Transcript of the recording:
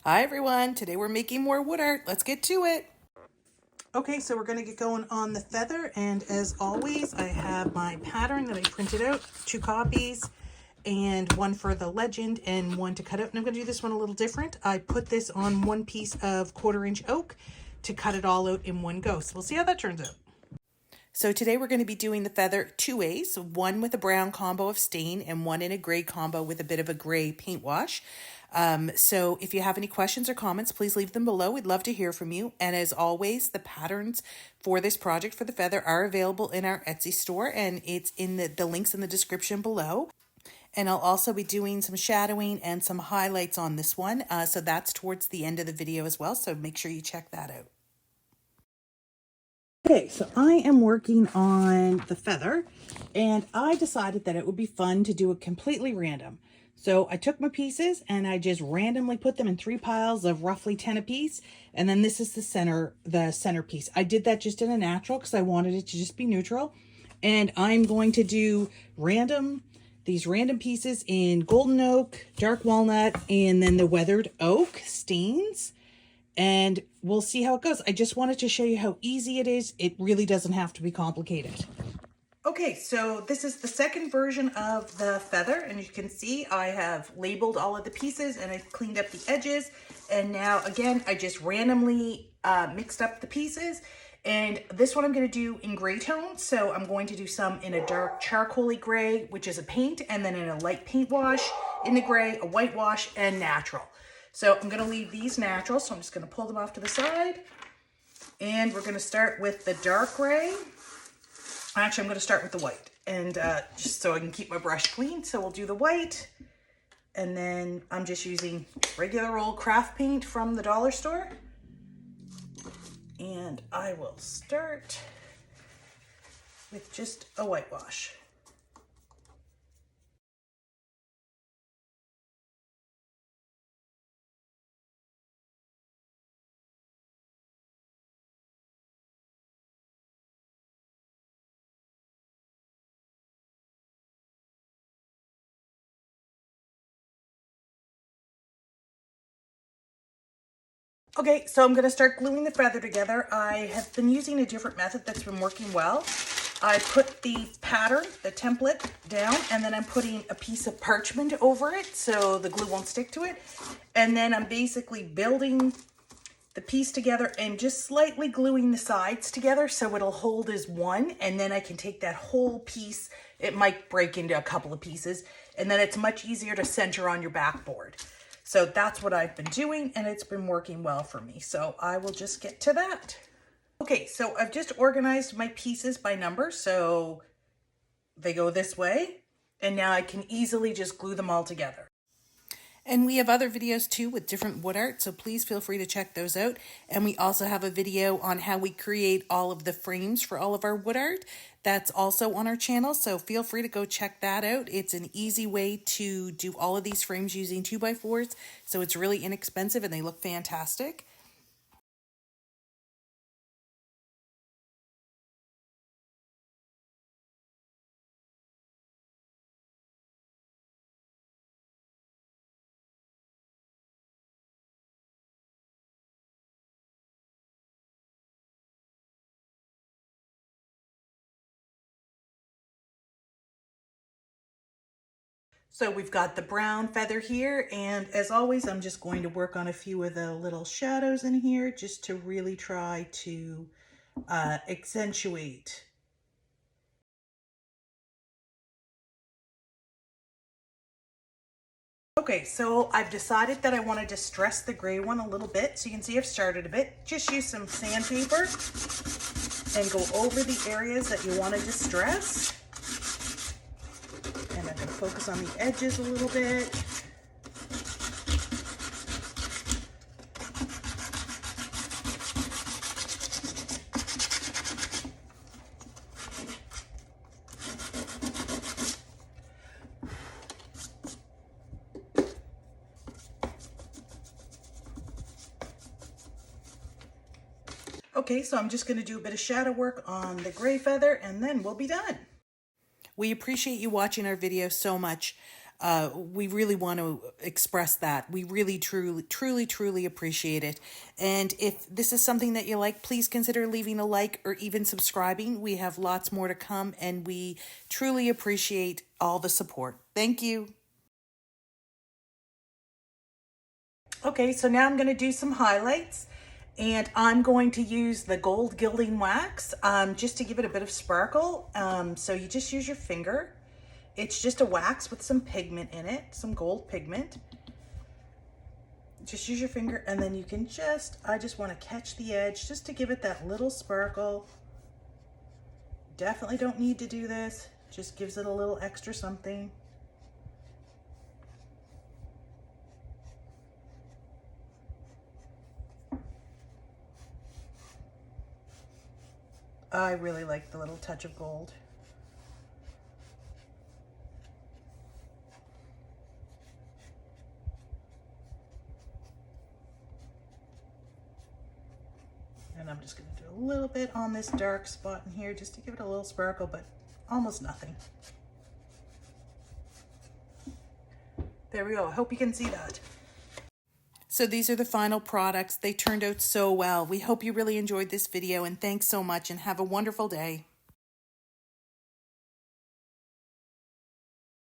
Hi everyone, today we're making more wood art. Let's get to it. Okay, so we're going to get going on the feather, and as always I have my pattern that I printed out, 2 copies, and one for the legend and one to cut out. And I'm going to do this one a little different. I put this on one piece of 1/4-inch oak to cut it all out in one go. So we'll see how that turns out. So today we're going to be doing the feather 2 ways, one with a brown combo of stain and one in a gray combo with a bit of a gray paint wash. So if you have any questions or comments, please leave them below. We'd love to hear from you. And as always, the patterns for this project for the feather are available in our Etsy store, and it's in the links in the description below. And I'll also be doing some shadowing and some highlights on this one. So that's towards the end of the video as well. So make sure you check that out. Okay, so I am working on the feather, and I decided that it would be fun to do it completely random. So I took my pieces and I just randomly put them in 3 piles of roughly 10 apiece. And then this is the center piece. I did that just in a natural because I wanted it to just be neutral. And I'm going to do these random pieces in golden oak, dark walnut, and then the weathered oak stains. And we'll see how it goes. I just wanted to show you how easy it is. It really doesn't have to be complicated. Okay, so this is the second version of the feather, and you can see I have labeled all of the pieces and I've cleaned up the edges. And now again, I just randomly mixed up the pieces. And this one I'm going to do in gray tones. So I'm going to do some in a dark charcoaly gray, which is a paint, and then in a light paint wash in the gray, a white wash, and natural. So I'm going to leave these natural, so I'm just going to pull them off to the side. And we're going to start with the dark gray. Actually, I'm going to start with the white, and just so I can keep my brush clean. So we'll do the white, and then I'm just using regular old craft paint from the dollar store. And I will start with just a whitewash. Okay, so I'm going to start gluing the feather together. I have been using a different method that's been working well. I put the pattern, the template, down, and then I'm putting a piece of parchment over it so the glue won't stick to it. And then I'm basically building the piece together and just slightly gluing the sides together so it'll hold as one. And then I can take that whole piece. It might break into a couple of pieces, and then it's much easier to center on your backboard. So that's what I've been doing, and it's been working well for me. So I will just get to that. Okay, so I've just organized my pieces by number, so they go this way, and now I can easily just glue them all together. And we have other videos too with different wood art, so please feel free to check those out. And we also have a video on how we create all of the frames for all of our wood art. That's also on our channel, so feel free to go check that out. It's an easy way to do all of these frames using 2x4s, so it's really inexpensive and they look fantastic. So we've got the brown feather here, and as always, I'm just going to work on a few of the little shadows in here just to really try to accentuate. Okay, so I've decided that I want to distress the gray one a little bit. So you can see I've started a bit. Just use some sandpaper and go over the areas that you want to distress. And I'm going to focus on the edges a little bit. Okay, so I'm just going to do a bit of shadow work on the gray feather, and then we'll be done. We appreciate you watching our video so much. we really want to express that. We really, truly appreciate it. And if this is something that you like, please consider leaving a like or even subscribing. We have lots more to come, and we truly appreciate all the support. Thank you. Okay, so now I'm going to do some highlights, and I'm going to use the gold gilding wax just to give it a bit of sparkle. So you just use your finger. It's just a wax with some pigment in it, some gold pigment. Just use your finger, and then you can I just want to catch the edge just to give it that little sparkle. Definitely don't need to do this, just gives it a little extra something. I really like the little touch of gold. And I'm just going to do a little bit on this dark spot in here just to give it a little sparkle, but almost nothing. There we go. I hope you can see that. So these are the final products. They turned out so well. We hope you really enjoyed this video, and thanks so much, and have a wonderful day.